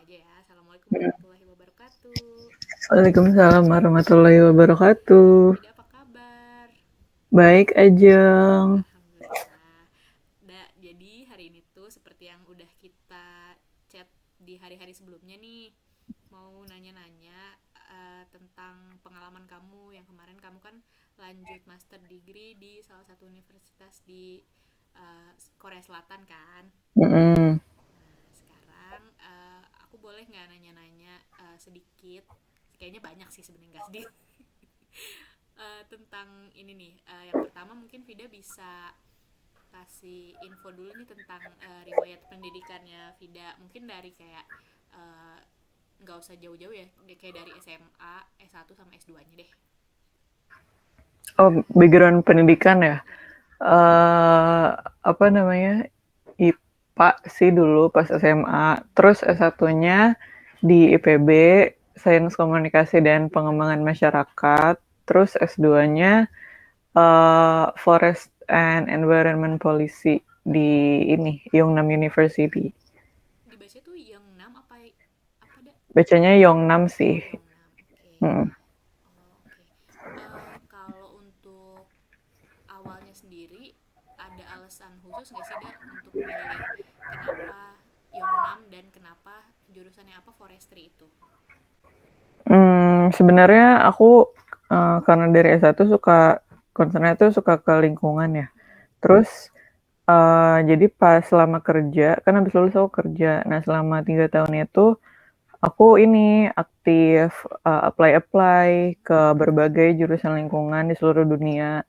aja ya. Assalamualaikum warahmatullahi wabarakatuh. Waalaikumsalam warahmatullahi wabarakatuh. Fida, apa kabar? Baik, Ajeng. Alhamdulillah. Jadi hari ini tuh seperti yang udah kita chat di hari-hari sebelumnya nih, mau nanya-nanya tentang pengalaman kamu yang kemarin kamu kan lanjut master degree di salah satu universitas di Korea Selatan kan. Mm-mm. Nah, sekarang aku boleh nggak nanya-nanya sedikit? Kayaknya banyak sih sebenarnya, nggak sedikit. Tentang ini nih, yang pertama mungkin Vida bisa kasih info dulu nih tentang riwayat pendidikannya Vida. Mungkin dari kayak eh, nggak usah jauh-jauh ya, kayak dari SMA, S1 sama S2-nya deh. Oh, background pendidikan ya. Ya. Apa namanya? IPA sih dulu pas SMA. Terus S1-nya di IPB, Sains Komunikasi dan Pengembangan Masyarakat. Terus S2-nya Forest and Environment Policy di ini, Yongnam University. Dibaca tuh yang 6 apa apa dah? Bacanya Yongnam sih. Oh, yang 6. Oke. Mm. Oh, oke. Kalau untuk awalnya sendiri ada alasan khusus nggak sih, Da, untuk milih kenapa Yongnam dan kenapa jurusannya apa forestry itu? Sebenarnya aku, karena dari S1 suka concern-nya tuh suka ke lingkungan ya. Terus, jadi pas selama kerja, kan habis lulus aku kerja. Nah, selama 3 tahun itu aku ini aktif, apply-apply ke berbagai jurusan lingkungan di seluruh dunia.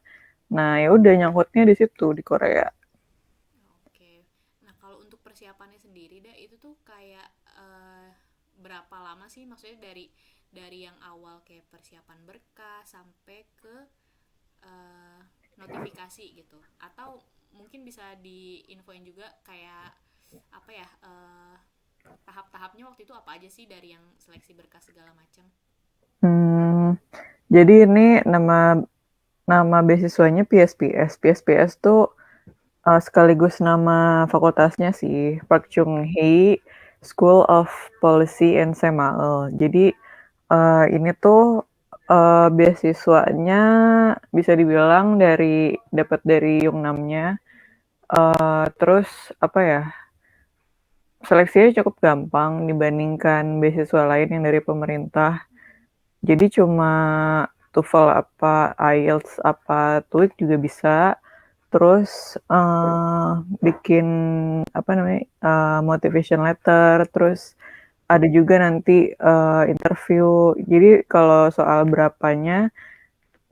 Nah, ya udah nyangkutnya di situ, di Korea. Oke. Nah, kalau untuk persiapannya sendiri, Da, itu tuh kayak berapa lama sih? Maksudnya dari yang awal kayak persiapan berkas sampai ke eh, notifikasi gitu. Atau mungkin bisa diinfoin juga kayak apa ya? Tahap-tahapnya waktu itu apa aja sih dari yang seleksi berkas segala macam? Mmm, jadi ini nama nama beasiswanya PSPS. PSPS tuh sekaligus nama fakultasnya sih, Park Chung Hee School of Policy and Semael. Jadi ini tuh beasiswanya bisa dibilang dapat dari Yungnamnya. Terus apa ya? Seleksinya cukup gampang dibandingkan beasiswa lain yang dari pemerintah. Jadi cuma TOEFL apa IELTS apa TOEIC juga bisa. Terus bikin apa namanya motivation letter, terus ada juga nanti interview. Jadi kalau soal berapanya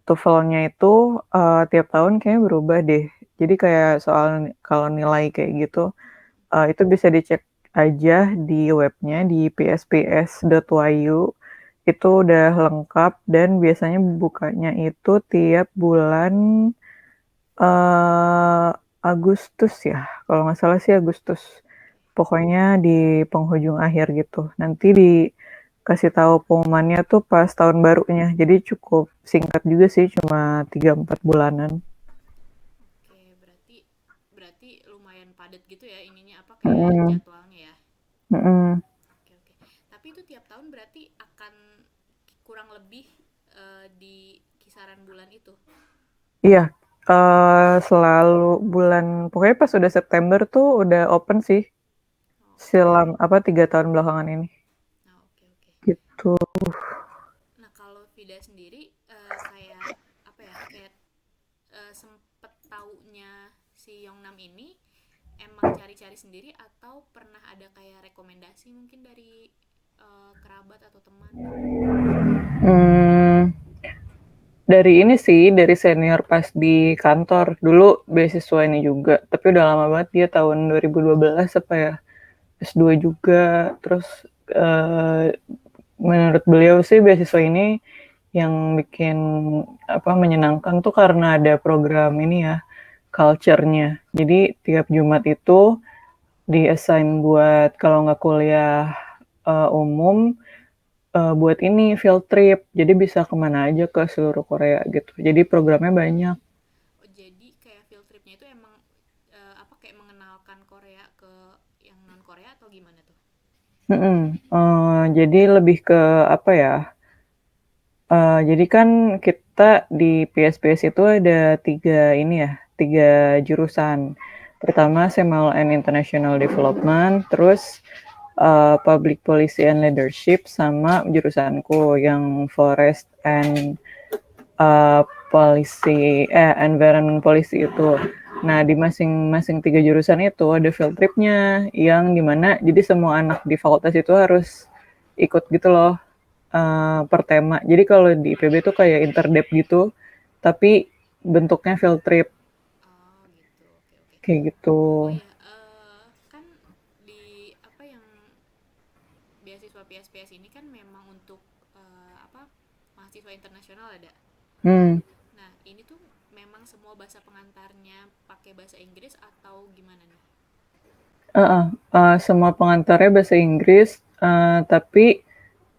TOEFL-nya itu tiap tahun kayaknya berubah deh. Jadi kayak soal kalau nilai kayak gitu itu bisa dicek aja di webnya di psps.yu. Itu udah lengkap dan biasanya bukanya itu tiap bulan Eee, Agustus ya, kalau nggak salah sih Agustus. Pokoknya di penghujung akhir gitu. Nanti dikasih tahu pengumumannya tuh pas tahun barunya. Jadi cukup singkat juga sih, cuma 3-4 bulanan. Oke, berarti berarti lumayan padat gitu ya ininya apa kayak Mhm, jadwalnya ya. mhm. Oke, oke. Tapi itu tiap tahun berarti akan kurang lebih di kisaran bulan itu. Iya, selalu pokoknya pas udah September tuh udah open sih, Oh, oke. 3 tahun belakangan ini, Nah, oke, oke. gitu. Nah, kalau Vida sendiri kayak apa ya? Kayak sempet taunya si Yongnam ini emang cari-cari sendiri atau pernah ada kayak rekomendasi mungkin dari kerabat atau teman? Mmm. Dari ini sih, dari senior pas di kantor. Dulu beasiswa ini juga, tapi udah lama banget dia tahun 2012 apa ya, S2 juga. Terus menurut beliau sih beasiswa ini yang bikin apa menyenangkan tuh karena ada program ini ya, culture-nya. Jadi tiap Jumat itu di-assign buat kalau nggak kuliah umum buat ini field trip. Jadi bisa kemana aja ke seluruh Korea gitu. Jadi programnya banyak. Oh, jadi kayak field tripnya itu emang apa kayak mengenalkan Korea ke yang non Korea atau gimana tuh? Jadi lebih ke apa ya, jadi kan kita di PSPS itu ada 3 ini ya, 3 jurusan. Pertama Civil and International Development, terus, Public Policy and Leadership, sama jurusanku yang Forest and, eee, Environment Policy itu. Nah, di masing-masing 3 jurusan itu ada field trip-nya, yang di mana jadi semua anak di fakultas itu harus ikut gitu loh, per tema. Jadi kalau di IPB tuh kayak interdep gitu, tapi bentuknya field trip, Oh gitu, oke oke. kayak gitu. Oh ya, kan di apa yang beasiswa PSPS ini kan memang untuk apa mahasiswa internasional ada. Hmm, Nah ini tuh memang semua bahasa pengantarnya pakai bahasa Inggris atau gimana nih? heeh, semua pengantarnya bahasa Inggris, tapi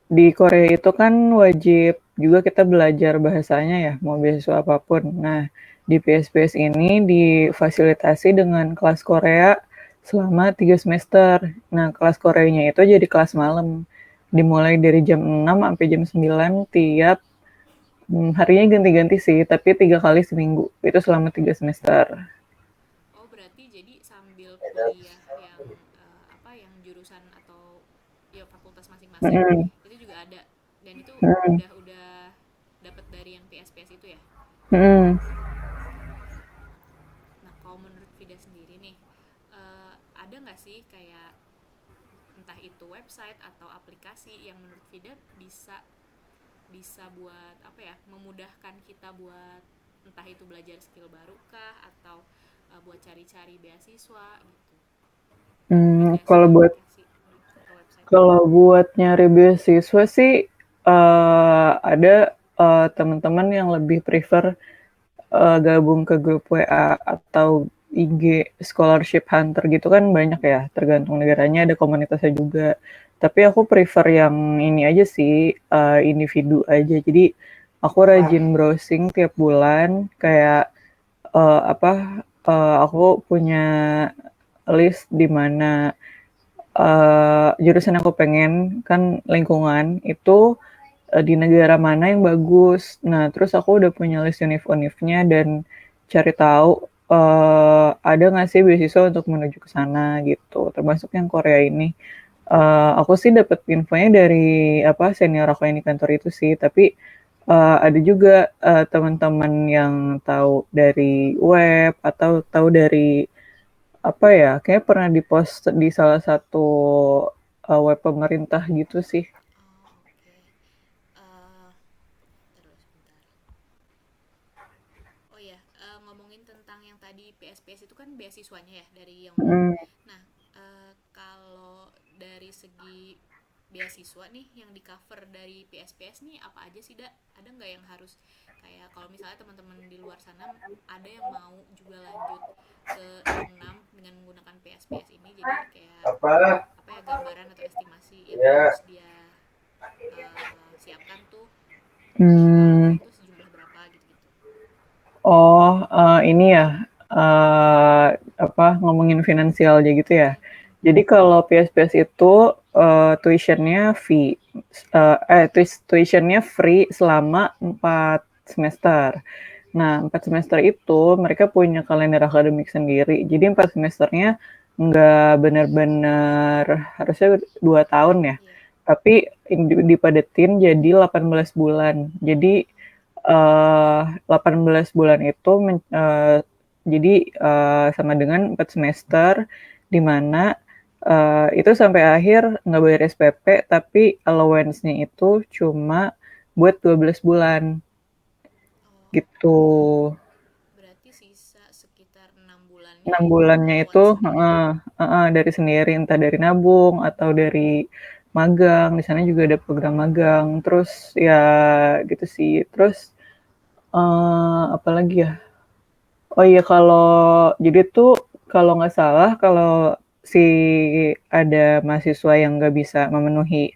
di Korea itu kan wajib juga kita belajar bahasanya ya, mau beasiswa apapun. Nah, di PSPS ini difasilitasi dengan kelas Korea selama 3 semester. Nah, kelas Koreanya itu jadi kelas malam. Dimulai dari jam 6 sampai jam 9 tiap harinya ganti-ganti sih, tapi 3 kali seminggu. Itu selama 3 semester. Oh berarti jadi sambil kuliah yang apa yang jurusan atau ya fakultas masing-masing Mm-mm. itu juga ada dan itu Mm-mm. udah dapat dari yang PSPS itu ya. Mm-mm. Nah kalau menurut Vida sendiri nih ada nggak sih kayak entah itu website atau aplikasi yang menurut Vida bisa bisa buat apa ya memudahkan kita buat entah itu belajar skill baru kah atau buat cari-cari beasiswa gitu, aplikasi Kalau buat aplikasi atau website. Kalau buat nyari beasiswa sih, ada, teman-teman yang lebih prefer, gabung ke grup WA atau IG scholarship hunter gitu kan banyak ya, tergantung negaranya ada komunitasnya juga. Tapi aku prefer yang ini aja sih, individu aja. Jadi aku rajin browsing tiap bulan kayak, aku punya list di mana jurusan yang aku pengen kan lingkungan itu di negara mana yang bagus. Nah, terus aku udah punya list univ-univnya dan cari tahu ada nggak sih beasiswa untuk menuju ke sana gitu. Termasuk yang Korea ini. Aku sih dapat infonya dari apa senior aku yang di kantor itu sih, tapi ada juga teman-teman yang tahu dari web atau tahu dari apa ya, kayaknya pernah di-post di salah satu, web pemerintah gitu sih. Oh oke. Terus sebentar. Oh ya, ngomongin tentang yang tadi PSPS itu kan beasiswanya ya dari Yongnam. Mhm, Nah, kalau dari segi beasiswa nih yang di cover dari PSPS nih apa aja sih, Dak? Ada nggak yang harus kayak kalau misalnya teman-teman di luar sana ada yang mau juga lanjut ke Yongnam dengan menggunakan PSPS ini, jadi kayak apa ya gambaran atau estimasi yang harus dia siapkan tuh minimal mmm, itu sejumlah berapa gitu-gitu. oh, ini ya, ngomongin finansial aja gitu ya. Mm-mm. Jadi kalau PSPS itu, tuition-nya fee, tuition-nya free selama 4 semester. Nah, 4 semester itu mereka punya kalender akademik sendiri. Jadi 4 semesternya nggak benar-benar harusnya 2 tahun ya, Iya. tapi dipadetin jadi 18 bulan. Jadi 18 bulan itu jadi sama dengan 4 semester di mana itu sampai akhir nggak bayar SPP tapi allowance-nya itu cuma buat 12 bulan Oh, gitu. berarti sisa sekitar 6 bulannya 6 itu bulannya itu allowance sendiri. dari sendiri, entah dari nabung atau dari magang, di sana juga ada program magang. Terus ya gitu sih. Terus apalagi ya? Oh iya kalau jadi tuh kalau nggak salah kalau si ada mahasiswa yang nggak bisa memenuhi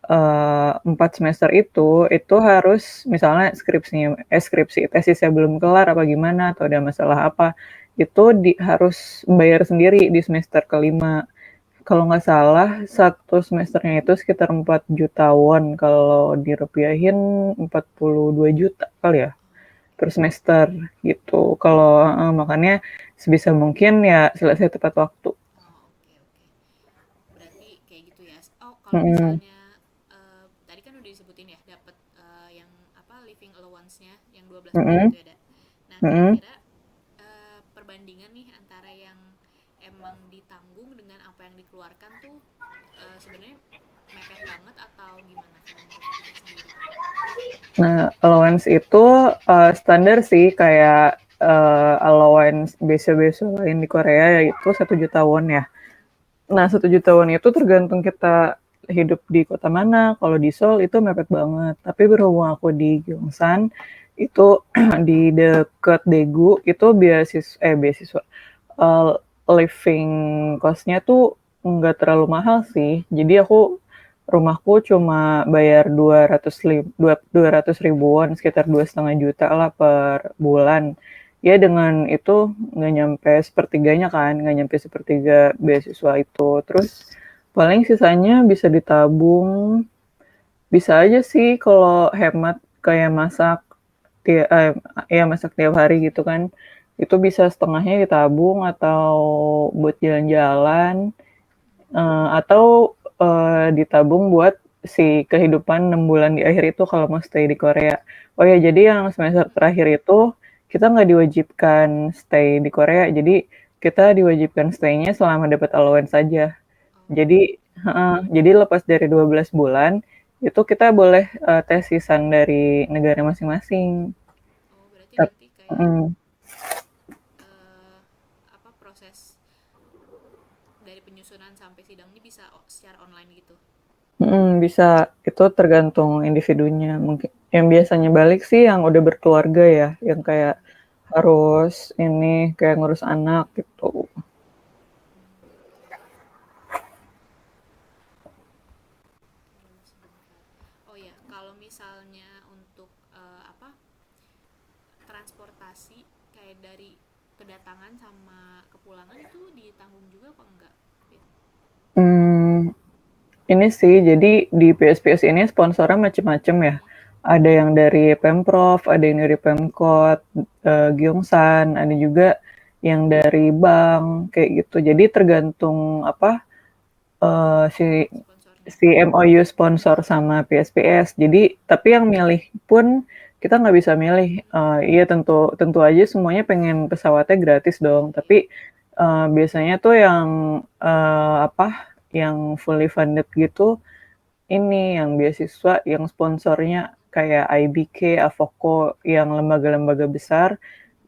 4 semester itu harus misalnya skripsi tesisnya belum kelar apa gimana atau ada masalah apa, itu harus bayar sendiri di semester kelima. kalau nggak salah satu semesternya itu sekitar 4 juta won, kalau dirupiahin 42 juta kali ya per semester gitu. Kalau makanya sebisa mungkin ya selesai tepat waktu. Oh, oke oke. Berarti kayak gitu ya. Oh, kalau Mm-mm. misalnya tadi kan udah disebutin ya dapat yang apa living allowance-nya yang 12 bulan Mm-mm. itu ya, Da. Nah, Mm-mm. kira-kira perbandingan nih antara yang emang ditanggung dengan apa yang dikeluarkan tuh sebenarnya mepet banget atau gimana kalau menurut Ida sendiri? Nah, allowance itu standar sih kayak allowance biasa-biasa lain di Korea, yaitu 1 juta won ya. Nah, 1 juta won itu tergantung kita hidup di kota mana. Kalau di Seoul itu mepet banget. Tapi berhubung aku di Gyeongsang, itu di deket Daegu, itu beasiswa, eh, living cost-nya tuh nggak terlalu mahal sih. Jadi rumahku cuma bayar 200 ribuan, sekitar 2,5 juta lah per bulan. Ya dengan itu nggak nyampe sepertiganya kan, nggak nyampe sepertiga beasiswa itu. Terus paling sisanya bisa ditabung, bisa aja sih kalau hemat kayak tiap masak tiap hari gitu kan. Itu bisa setengahnya ditabung atau buat jalan-jalan, atau ditabung buat si kehidupan 6 bulan di akhir itu kalau mau stay di Korea. Oh ya, jadi yang semester Mm-mm. terakhir itu kita nggak diwajibkan stay di Korea, jadi kita diwajibkan stay-nya selama dapat allowance saja. Oh, Jadi jadi lepas dari 12 bulan, itu kita boleh tesisan dari negara masing-masing. oh berarti Tap nanti kayak mhm. eh, apa proses dari penyusunan sampai sidang ini bisa secara online gitu. Bisa. Itu tergantung individunya. Mungkin yang biasanya balik sih yang udah berkeluarga ya, yang kayak Mm-mm. harus ini, kayak ngurus anak gitu. Oke. Tunggu sebentar. Oh ya, kalau misalnya untuk apa transportasi kayak dari kedatangan sama kepulangan itu ditanggung juga apa enggak? Fit? Mmm, ini sih, jadi di PSPS ini sponsornya macem-macem ya. Mm-mm. Ada yang dari Pemprov, ada yang dari Pemkot, Gyeongsang, ada juga yang dari bank, kayak gitu. Jadi tergantung apa, si Sponsornya. MOU sponsor sama PSPS. Jadi tapi yang milih pun kita nggak bisa milih. Mm-mm. Iya tentu tentu aja semuanya pengen pesawatnya gratis dong. Tapi Iya. biasanya tuh yang apa, yang fully funded gitu, ini yang beasiswa yang sponsornya kayak IBK, Avoko, yang lembaga-lembaga besar,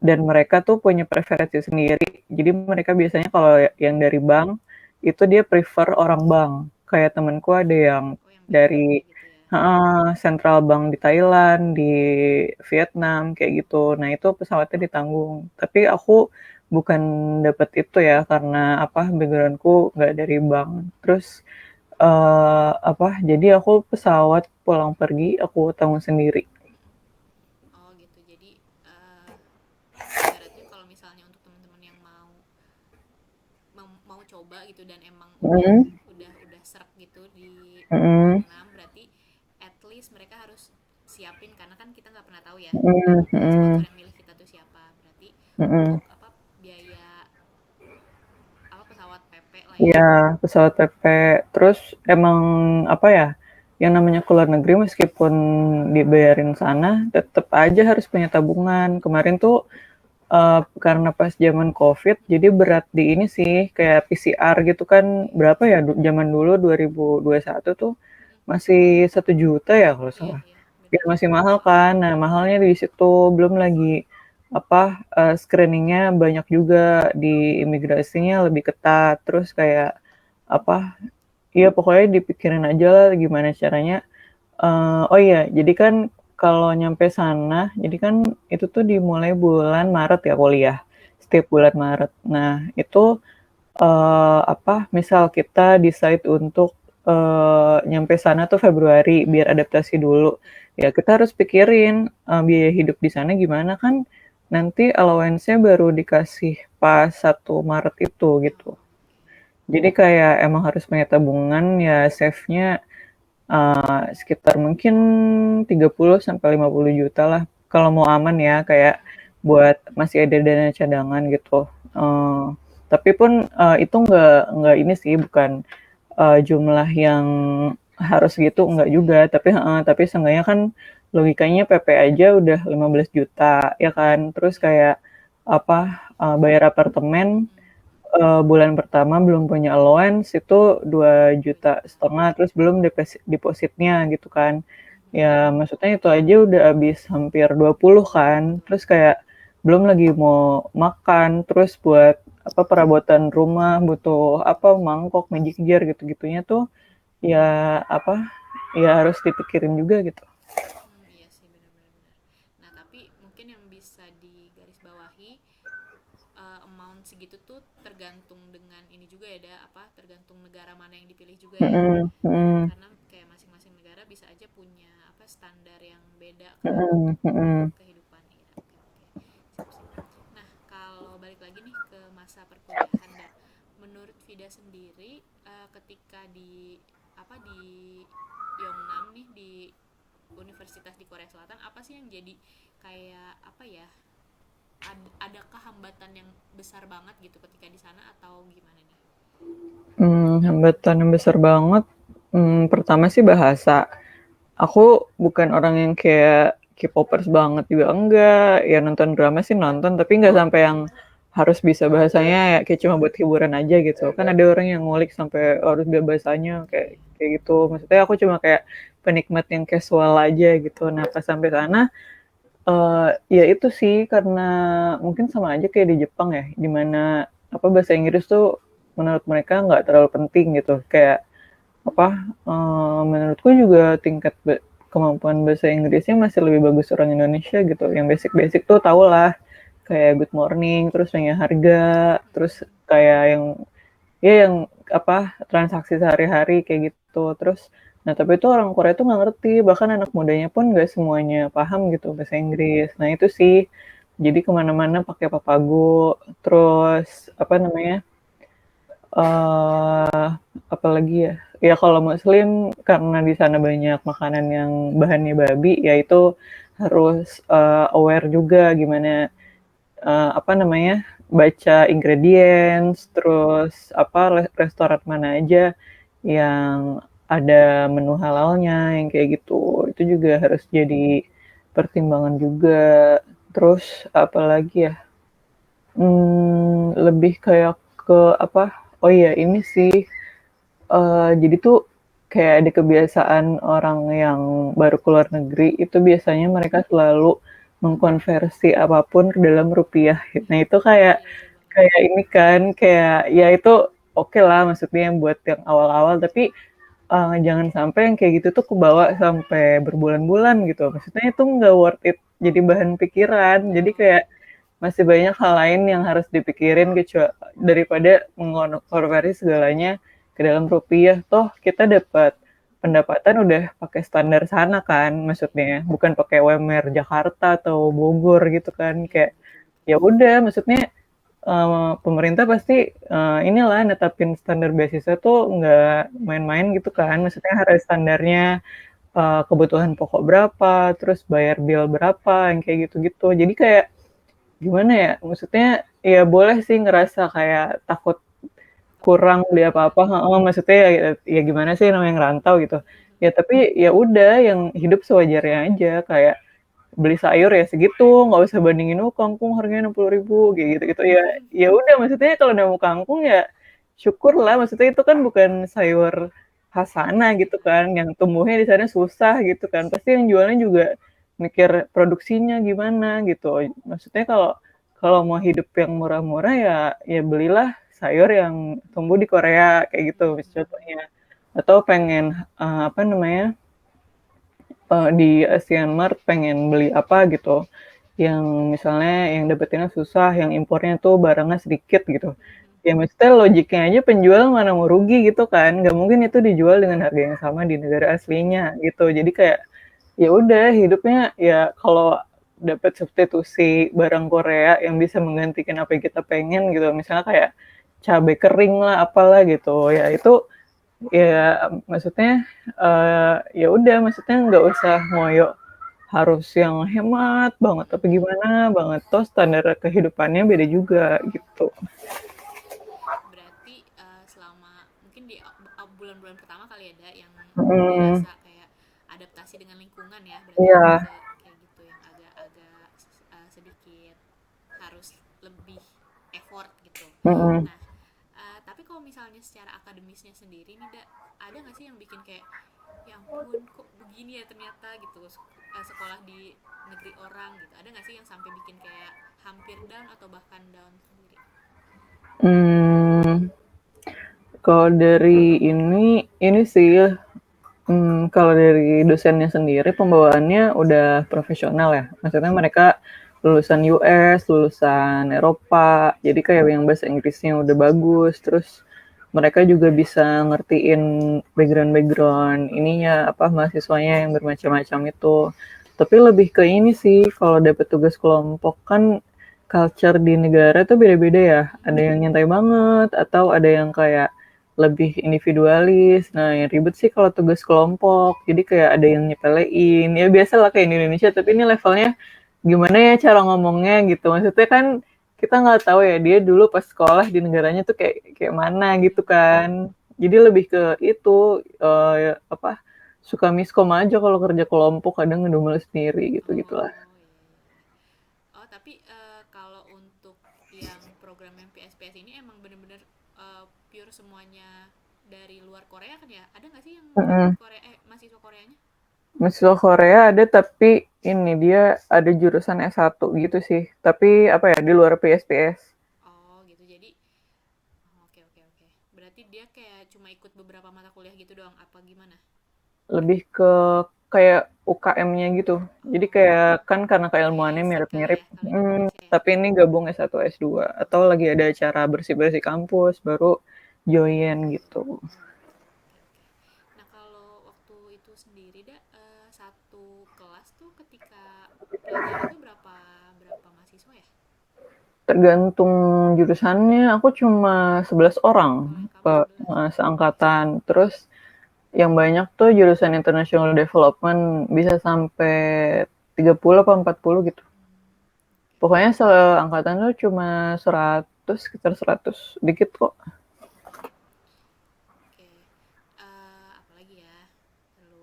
dan mereka tuh punya preferensi sendiri. Jadi mereka biasanya kalau yang dari bank itu dia prefer orang bank. Kayak temanku ada yang Oh, yang BUMN-nya dari gitu ya. Central Bank di Thailand, di Vietnam kayak gitu. Nah, itu pesawatnya ditanggung. Tapi aku bukan dapat itu ya karena apa backgroundku nggak dari bank. Terus apa jadi aku pesawat pulang pergi aku tanggung sendiri. Mm-mm. Oh gitu. Jadi eh, ibaratnya kalau misalnya untuk teman-teman yang mau coba gitu dan emang udah Mm, udah serak gitu di mm, Yongnam, berarti at least mereka harus siapin karena kan kita nggak pernah tahu ya mm, sponsor mm, yang milih kita tuh siapa. Berarti mm. untuk apa biaya apa pesawat PP lah ya. Iya, pesawat PP. Terus emang apa ya, yang namanya ke luar negeri meskipun dibayarin sana, tetep aja harus punya tabungan. Kemarin tuh karena pas zaman COVID, jadi berat di ini sih, kayak PCR gitu kan, Oke. berapa ya, zaman dulu 2021 tuh Mm-mm. masih 1 juta ya kalau Iya salah. iya Ya benar. masih mahal kan. Nah, mahalnya di situ, belum lagi apa screeningnya banyak juga di imigrasinya lebih ketat. Terus kayak apa? Iya pokoknya dipikirin aja lah gimana caranya. Oh iya, jadi kan kalau nyampe sana, jadi kan itu tuh dimulai bulan Maret ya kuliah, Ya. setiap bulan Maret. Nah itu apa? Misal kita decide untuk nyampe sana tuh Februari Mm-mm. biar adaptasi dulu. Ya. Ya kita harus pikirin biaya hidup di sana gimana kan nanti allowance-nya baru dikasih pas 1 Maret itu gitu. Oh, oke. Jadi kayak emang harus punya tabungan ya save-nya sekitar mungkin 30 sampai 50 juta lah kalau mau aman ya kayak buat masih ada dana cadangan gitu. Eh, tapi pun itu nggak ini sih bukan jumlah yang harus gitu enggak juga tapi seenggaknya kan logikanya PP aja udah 15 juta ya kan terus kayak apa bayar apartemen bulan pertama belum punya allowance itu 2,5 juta terus belum depositnya gitu kan ya maksudnya itu aja udah habis hampir 20 kan terus kayak belum lagi mau makan terus buat apa perabotan rumah butuh apa mangkok magic jar gitu-gitunya tuh ya apa ya harus dipikirin juga gitu. Iya sih benar-benar. Nah tapi mungkin yang bisa digarisbawahi, amount segitu tuh tergantung dengan ini juga ya, apa tergantung negara mana yang dipilih juga ya, Mm-mm, mm-mm, karena kayak masing-masing negara bisa aja punya apa standar yang beda kan untuk mm-mm, mm-mm, kehidupan ya. Oke oke, sip sip. Nah kalau balik lagi nih ke masa perkuliahan, menurut Vida sendiri, ketika di apa di Yongnam nih, di universitas di Korea Selatan, apa sih yang jadi kayak apa ya, adakah hambatan yang besar banget gitu ketika di sana atau gimana nih? hambatan yang besar banget pertama sih bahasa. Aku bukan orang yang kayak K-popers banget juga enggak, ya nonton drama sih nonton, tapi nggak sampai yang harus bisa bahasanya ya kayak cuma buat hiburan aja gitu. Kan ada orang yang ngulik sampai harus bisa bahasanya Iya. kayak kayak gitu. Maksudnya aku cuma kayak penikmat yang casual aja gitu. Nah pas sampai sana, ya itu sih karena mungkin sama aja kayak di Jepang ya, dimana apa bahasa Inggris tuh menurut mereka nggak terlalu penting gitu. Kayak apa menurutku juga tingkat kemampuan bahasa Inggrisnya masih lebih bagus orang Indonesia gitu yang basic-basic tuh tau lah kayak good morning terus nanya harga terus kayak yang ya yang apa transaksi sehari-hari kayak gitu terus nah tapi itu orang Korea tuh nggak ngerti bahkan anak mudanya pun nggak semuanya paham gitu bahasa Inggris nah itu sih jadi kemana-mana pakai papago terus apa namanya eh apalagi ya? Ya kalau muslim karena di sana banyak makanan yang bahannya babi, ya itu harus aware juga gimana apa namanya baca ingredients, terus apa restoran mana aja yang ada menu halalnya yang kayak gitu. Itu juga harus jadi pertimbangan juga. Terus apalagi ya? Lebih kayak ke apa? Oh iya ini sih jadi tuh kayak ada kebiasaan orang yang baru keluar negeri itu biasanya mereka selalu mengkonversi apapun ke dalam rupiah. Nah itu kayak Iya betul banget. kayak ini kan kayak ya itu oke lah maksudnya yang buat yang awal-awal tapi jangan sampai yang kayak gitu tuh kebawa sampai berbulan-bulan gitu. Maksudnya itu nggak worth it jadi bahan pikiran. Jadi Oh kayak masih banyak hal lain yang harus dipikirin kecuali daripada mengkonversi segalanya ke dalam rupiah. Toh kita dapat pendapatan udah pakai standar sana kan, maksudnya bukan pakai UMR Jakarta atau Bogor gitu kan. iya Kayak betul betul. ya udah, maksudnya pemerintah pasti inilah netapin standar beasiswa tuh nggak main-main gitu kan. Iya Maksudnya harus standarnya kebutuhan pokok berapa, terus bayar bill berapa, yang kayak gitu-gitu. Jadi kayak gimana ya? Maksudnya ya boleh sih ngerasa kayak takut kurang beli kekurangan. apa-apa, heeh, maksudnya ya, ya gimana sih namanya ngerantau gitu. Ya tapi ya udah yang hidup sewajarnya aja kayak beli sayur ya segitu, nggak usah bandingin oh kangkung harganya 60 ribu kayak gitu-gitu ya. Ya udah maksudnya kalau nemu kangkung ya syukur lah maksudnya itu kan bukan sayur khas sana gitu kan yang tumbuhnya di sana susah gitu kan. Pasti yang jualnya juga mikir produksinya gimana gitu. Maksudnya kalau kalau mau hidup yang murah-murah ya ya belilah sayur yang tumbuh di Korea kayak gitu contohnya. Atau pengen apa namanya di Asian Mart pengen beli apa gitu yang misalnya yang dapetinnya susah, yang impornya tuh barangnya sedikit gitu. Ya maksudnya logiknya aja penjual mana mau rugi gitu kan, nggak mungkin itu dijual dengan harga yang sama di negara aslinya gitu. Jadi kayak ya udah hidupnya ya kalau dapat substitusi barang Korea yang bisa menggantikan apa yang kita pengen gitu, misalnya kayak cabai kering lah apalah gitu ya, itu ya maksudnya ya udah, maksudnya nggak usah ngoyo harus yang hemat banget tapi gimana banget, toh standar kehidupannya beda juga gitu. Berarti selama mungkin di bulan-bulan pertama kali ada yang Mm, dirasa kayak adaptasi dengan lingkungan ya, berarti iya. lebih ke kayak gitu yang agak-agak sedikit harus lebih effort gitu. Mm-mm. Nah, tapi kalau misalnya secara akademisnya sendiri nih, ada nggak sih yang bikin kayak ya ampun kok begini ya ternyata gitu, sekolah di negeri orang gitu, ada nggak sih yang sampai bikin kayak hampir down atau bahkan down sendiri? Hmm, kalau dari ini sih, kalau dari dosennya sendiri pembawaannya udah profesional ya. Maksudnya mereka lulusan US, lulusan Eropa, jadi kayak yang bahasa Inggrisnya udah bagus, terus mereka juga bisa ngertiin background-background ininya apa mahasiswanya yang bermacam-macam itu. Tapi lebih ke ini sih, kalau dapet tugas kelompok kan culture di negara tuh beda-beda ya. Ada yang nyantai banget, atau ada yang kayak lebih individualis. Nah, yang ribet sih kalau tugas kelompok. Jadi kayak ada yang nyepelein. Ya biasa lah kayak di Indonesia, tapi ini levelnya gimana ya cara ngomongnya gitu. Maksudnya kan kita nggak tahu ya dia dulu pas sekolah di negaranya tuh kayak kayak mana gitu kan. Jadi lebih ke itu apa suka miskom aja kalau kerja kelompok kadang ngedumel sendiri gitu gitulah. Oh iya, iya, iya. Oh tapi kalau untuk yang program yang PSPS ini emang bener-bener pure semuanya dari luar Korea kan ya? Ada nggak sih yang Mm-mm. Korea mahasiswa Koreanya? Mahasiswa Korea ada, tapi ini dia ada jurusan S1 gitu sih. Tapi apa ya, di luar PSPS. Oh gitu, jadi oke oke oke. Berarti dia kayak cuma ikut beberapa mata kuliah gitu doang apa gimana? Lebih ke kayak UKM-nya gitu. Jadi Oh, kayak kan karena kayak keilmuannya Isika mirip-mirip. ya kalau di Indonesia ya. Tapi ini gabung S1 S2 atau lagi ada acara bersih-bersih kampus baru join gitu. Oh, oke oke. Nah kalau waktu itu sendiri satu kelas tuh ketika pelajaran tuh berapa berapa mahasiswa ya? Tergantung jurusannya, aku cuma 11 orang Kalau yang kamu 11. seangkatan. Terus yang banyak tuh jurusan International Development bisa sampai 30 atau 40 gitu. Hmm, oke Pokoknya seangkatan tuh cuma 100, sekitar 100. Dikit kok. oke. Apalagi ya? Lalu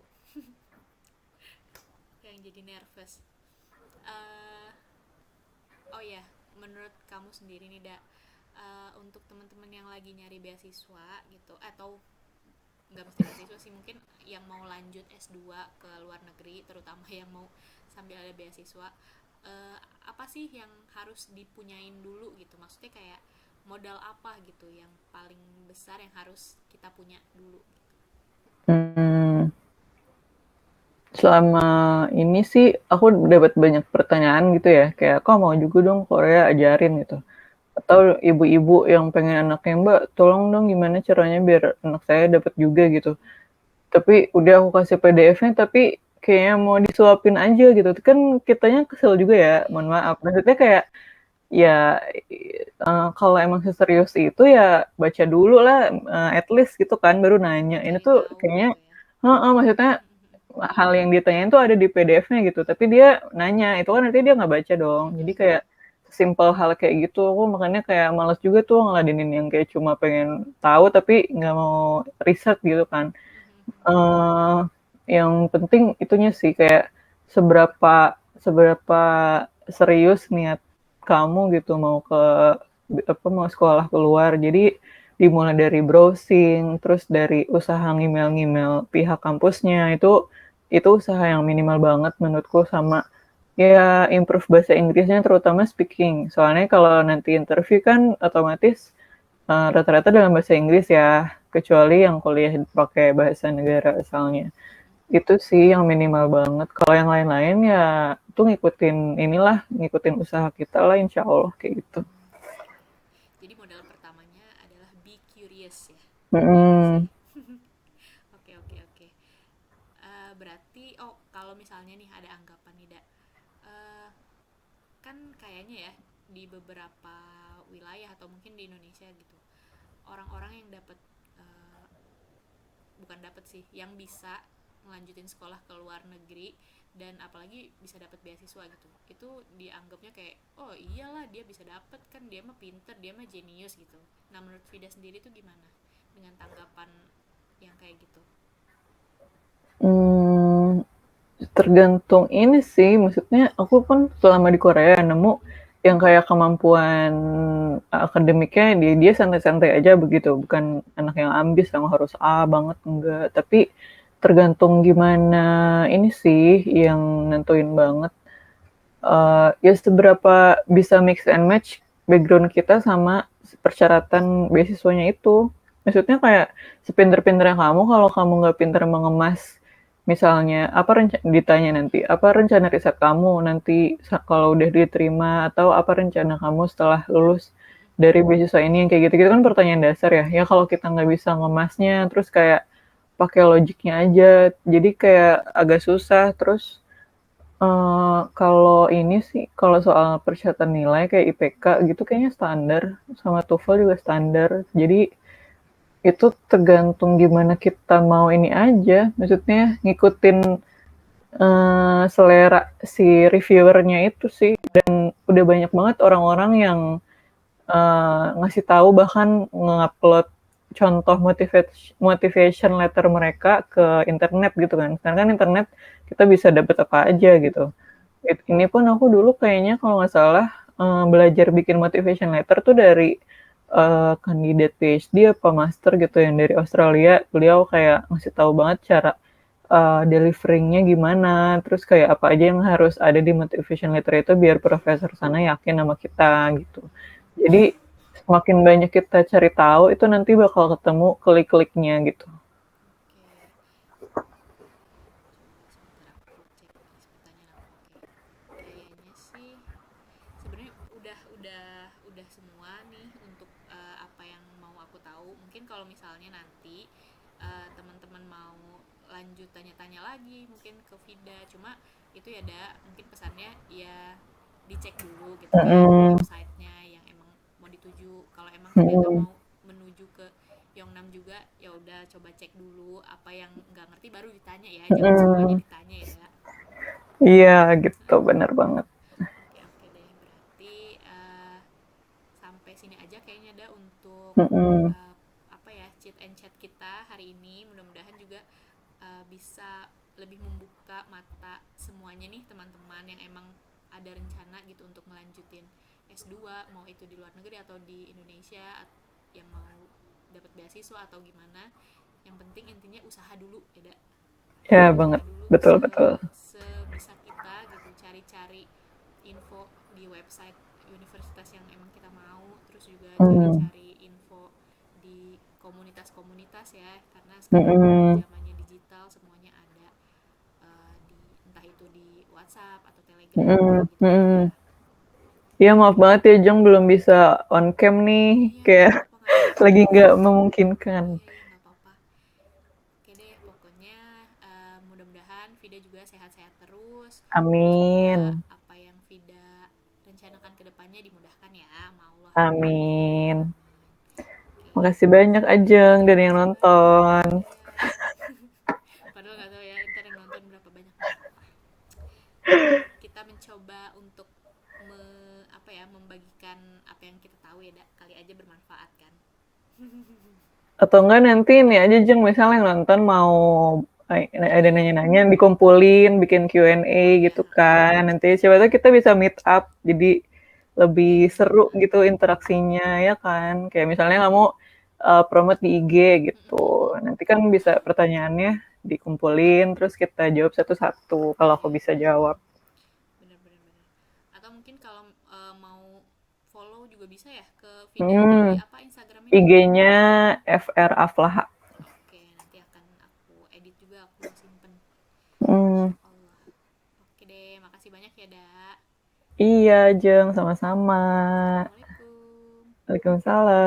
yang jadi nervous. Eh oh ya, menurut kamu sendiri nih, untuk teman-teman yang lagi nyari beasiswa gitu atau nggak mesti beasiswa sih, mungkin yang mau lanjut S2 ke luar negeri, terutama yang mau sambil ada beasiswa, apa sih yang harus dipunyain dulu gitu, maksudnya kayak modal apa gitu yang paling besar yang harus kita punya dulu gitu. Hmm, selama ini sih aku dapat banyak pertanyaan gitu ya, kayak kok mau juga dong Korea ajarin gitu. Atau ibu-ibu yang pengen anaknya, Mbak, tolong dong gimana caranya biar anak saya dapat juga gitu. Tapi udah aku kasih PDF-nya tapi kayaknya mau disuapin aja gitu. Kan kitanya kesel juga ya, Iya mohon iya. maaf. Maksudnya kayak ya kalau emang serius itu ya baca dulu lah, at least gitu kan baru nanya. Ini Cari tuh tahu kayaknya gitu ya. heeh, maksudnya hal yang ditanyain tuh ada di PDF-nya gitu, tapi dia nanya, itu kan nanti dia nggak baca dong. Jadi kayak simpel hal kayak gitu, aku makanya kayak males juga tuh ngeladenin yang kayak cuma pengen tahu tapi nggak mau riset gitu kan. eh yang penting itunya sih kayak seberapa seberapa serius niat kamu gitu mau ke apa mau sekolah keluar. Jadi dimulai dari browsing, terus dari usaha ngemail-ngemail pihak kampusnya itu usaha yang minimal banget menurutku sama ya improve bahasa Inggrisnya terutama speaking. Soalnya kalau nanti interview kan otomatis rata-rata dalam bahasa Inggris ya, kecuali yang kuliah pakai bahasa negara asalnya. Itu sih yang minimal banget. Kalau yang lain-lain ya itu ngikutin inilah, ngikutin usaha kita lah insya Allah kayak gitu. Oke. Jadi modal pertamanya adalah be curious ya. Iya nggak sih? Mm-mm. Oke oke oke. Berarti kalau misalnya nih ada anggapan nih, Eh, kan kayaknya ya di beberapa wilayah atau mungkin di Indonesia gitu, orang-orang yang dapat uh, bukan dapat sih, yang bisa ngelanjutin sekolah ke luar negeri dan apalagi bisa dapat beasiswa gitu, itu dianggapnya kayak oh iyalah dia bisa dapat, kan dia mah pinter, dia mah jenius gitu. Nah menurut Vida sendiri tuh gimana dengan tanggapan yang kayak gitu? Hmm, tergantung ini sih, maksudnya aku pun selama di Korea nemu yang kayak kemampuan akademiknya dia dia santai-santai aja begitu, bukan anak yang ambis yang harus A banget, enggak. Tapi tergantung gimana ini sih yang nentuin banget. Ya seberapa bisa mix and match background kita sama persyaratan beasiswanya itu. Maksudnya kayak sepinter-pinternya kamu, kalau kamu nggak pinter mengemas, misalnya apa ditanya nanti apa rencana riset kamu nanti kalau udah diterima, atau apa rencana kamu setelah lulus dari beasiswa ini, yang kayak gitu-gitu kan pertanyaan dasar ya. Ya kalau kita nggak bisa ngemasnya, terus kayak pakai logiknya aja, jadi kayak agak susah. Terus kalau ini sih, kalau soal persyaratan nilai kayak IPK gitu kayaknya standar, sama TOEFL juga standar. Jadi itu tergantung gimana kita mau ini aja, maksudnya ngikutin selera si reviewernya itu sih. Dan udah banyak banget orang-orang yang ngasih tahu, bahkan ngupload contoh motivation letter mereka ke internet gitu kan. Sedangkan internet kita bisa dapet apa aja gitu. Ini pun aku dulu kayaknya kalau nggak salah belajar bikin motivation letter tuh dari kandidat PhD apa master gitu yang dari Australia. Beliau kayak ngasih tahu banget cara deliveringnya gimana, terus kayak apa aja yang harus ada di motivation letter itu biar profesor sana yakin sama kita gitu. Jadi semakin banyak kita cari tahu, itu nanti bakal ketemu klik-kliknya gitu. Oke, coba sebentar aku cek list pertanyaan aku. Oke, kayaknya sih sebenarnya udah semua nih untuk apa yang mau aku tahu. Mungkin kalau misalnya nanti teman-teman mau lanjut tanya-tanya lagi mungkin ke Vida, cuma itu ya mungkin pesannya ya dicek dulu gitu kan Mm-mm. websitenya yang emang mau dituju. Kalau emang ternyata Mm-mm. mau menuju ke Yongnam juga, ya udah coba cek dulu apa yang nggak ngerti baru ditanya ya, jangan semuanya Mm-mm. ditanya ya. Iya gitu, Heeh. bener banget. Oke oke deh, berarti sampai sini aja kayaknya untuk Mm-mm. uh, apa ya, chit and chat kita hari ini. Mudah-mudahan juga bisa lebih membuka mata semuanya nih teman-teman yang emang ada rencana gitu untuk melanjutin S2, mau itu di luar negeri atau di Indonesia, yang mau dapat beasiswa atau gimana. Yang penting intinya usaha dulu ya, Ya usaha banget, dulu betul betul. sebisa kita gitu, cari-cari info di website universitas yang emang kita mau, terus juga Hmm. cari-cari info di komunitas-komunitas ya, karena sekarang Mm-mm. zamannya digital semuanya ada di entah itu di WhatsApp atau Telegram Mm-mm. kayak gitu-gitu Mm-mm. ya. Iya maaf banget ya Jong, belum bisa on cam nih, Iya nggak kayak apa-apa nggak apa-apa. lagi nggak memungkinkan. Iya iya nggak apa-apa. Oke deh, pokoknya mudah-mudahan Vida juga sehat-sehat terus. Terus juga Amin. apa yang Vida rencanakan ke depannya dimudahkan ya sama Allah. Amin. Amin. Oke, Makasih banyak Ajeng iya dan yang makasih banyak nonton. Vida. Padahal nggak tahu ya ntar yang nonton berapa banyak, nggak apa-apa. Kan kita mencoba untuk apa ya, membagikan apa yang kita tahu ya, kali aja bermanfaat kan. Atau enggak nanti ini aja Jeng, misalnya yang nonton mau Iya ada iya nanya-nanya, dikumpulin, bikin Q&A iya. gitu kan. Nanti siapa tahu kita bisa meet up, jadi lebih Iya seru benar-benar. gitu interaksinya ya kan. Kayak misalnya kamu promote di IG gitu. Nanti kan bisa pertanyaannya dikumpulin, terus kita jawab satu-satu kalau aku Iya bisa iya. jawab. Benar-benar benar. Atau mungkin kalau mau follow juga bisa ya ke Vida di Hmm, apa Instagramnya di mana? IG-nya FR Aflaha. Oke, nanti akan aku edit juga, aku simpen. Hmm, Insya Allah. Oke deh, makasih banyak ya, Da. iya, Jeng, sama-sama. Assalamualaikum. Waalaikumsalam.